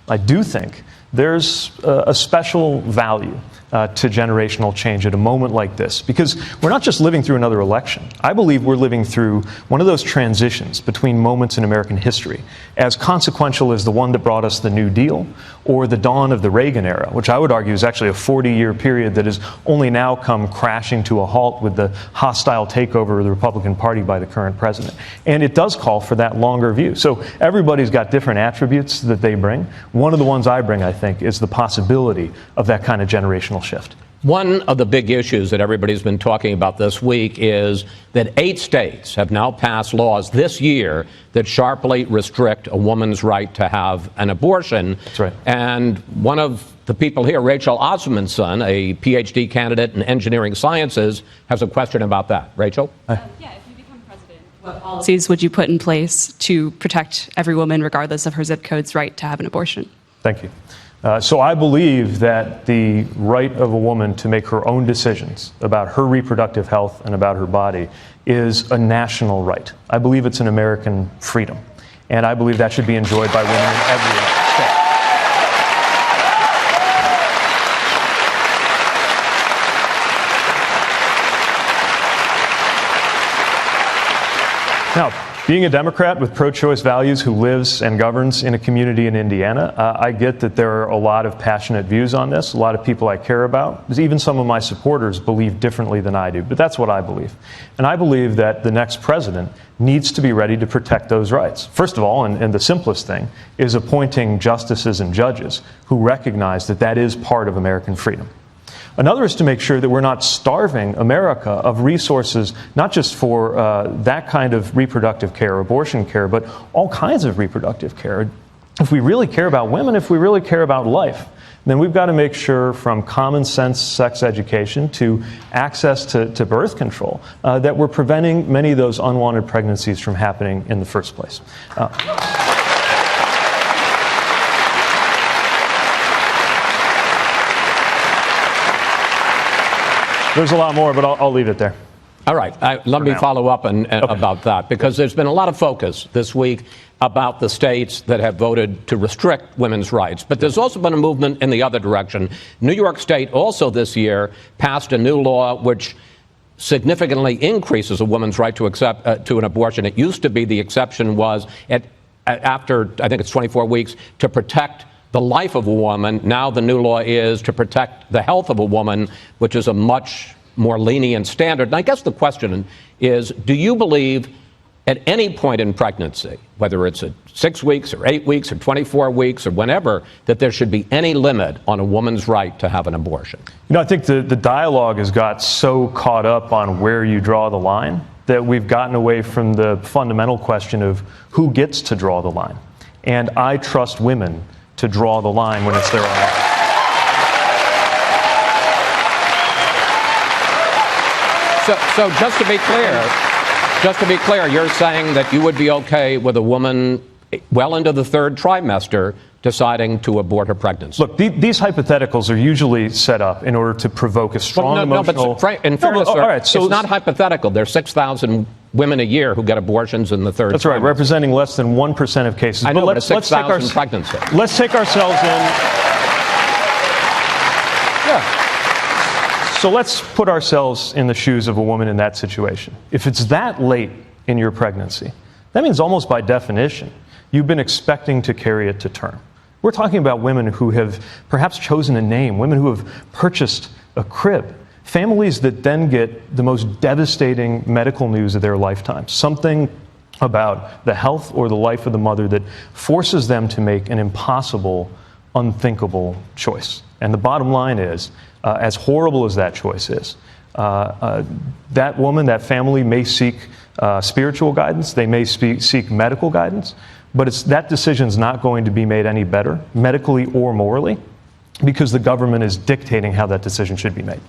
I do think there's a special value to generational change at a moment like this, because we're not just living through another election. I believe we're living through one of those transitions between moments in American history, as consequential as the one that brought us the New Deal or the dawn of the Reagan era, which I would argue is actually a 40-year period that has only now come crashing to a halt with the hostile takeover of the Republican Party by the current president. And it does call for that longer view. So everybody's got different attributes that they bring. One of the ones I bring, I think, is the possibility of that kind of generational shift. One of the big issues that everybody's been talking about this week is that 8 states have now passed laws this year that sharply restrict a woman's right to have an abortion. That's right. And one of the people here, Rachel Osmanson, a PhD candidate in engineering sciences, has a question about that. Rachel? Yeah, if you become president, what policies would you put in place to protect every woman, regardless of her zip code's right to have an abortion? Thank you. So I believe that the right of a woman to make her own decisions about her reproductive health and about her body is a national right. I believe it's an American freedom. And I believe that should be enjoyed by women in every state. Now, being a Democrat with pro-choice values who lives and governs in a community in Indiana, I get that there are a lot of passionate views on this, a lot of people I care about. Even some of my supporters believe differently than I do, but that's what I believe. And I believe that the next president needs to be ready to protect those rights. First of all, and the simplest thing, is appointing justices and judges who recognize that that is part of American freedom. Another is to make sure that we're not starving America of resources, not just for that kind of reproductive care, abortion care, but all kinds of reproductive care. If we really care about women, if we really care about life, then we've got to make sure, from common sense sex education to access to birth control, that we're preventing many of those unwanted pregnancies from happening in the first place. There's a lot more, but I'll leave it there. All right. Let me follow up about that, because there's been a lot of focus this week about the states that have voted to restrict women's rights. But there's also been a movement in the other direction. New York State also this year passed a new law which significantly increases a woman's right to an abortion. It used to be the exception was after, I think it's 24 weeks, to protect the life of a woman. Now the new law is to protect the health of a woman, which is a much more lenient standard. And I guess the question is, do you believe at any point in pregnancy, whether it's at 6 weeks or 8 weeks or 24 weeks or whenever, that there should be any limit on a woman's right to have an abortion? You know, I think the dialogue has got so caught up on where you draw the line that we've gotten away from the fundamental question of who gets to draw the line. And I trust women to draw the line when it's their own life. So just to be clear, you're saying that you would be okay with a woman well into the 3rd trimester deciding to abort her pregnancy? Look, these hypotheticals are usually set up in order to provoke a strong emotional... But in fairness, sir, it's not hypothetical. There's 6,000 women a year who get abortions in the 3rd trimester. That's right, representing less than 1% of cases. I know, but it's 6,000 pregnancies. Let's take ourselves in... Yeah. So let's put ourselves in the shoes of a woman in that situation. If it's that late in your pregnancy, that means almost by definition, you've been expecting to carry it to term. We're talking about women who have perhaps chosen a name, women who have purchased a crib, families that then get the most devastating medical news of their lifetime, something about the health or the life of the mother that forces them to make an impossible, unthinkable choice. And the bottom line is, as horrible as that choice is, that woman, that family may seek spiritual guidance, they may seek medical guidance, but that decision's not going to be made any better, medically or morally, because the government is dictating how that decision should be made.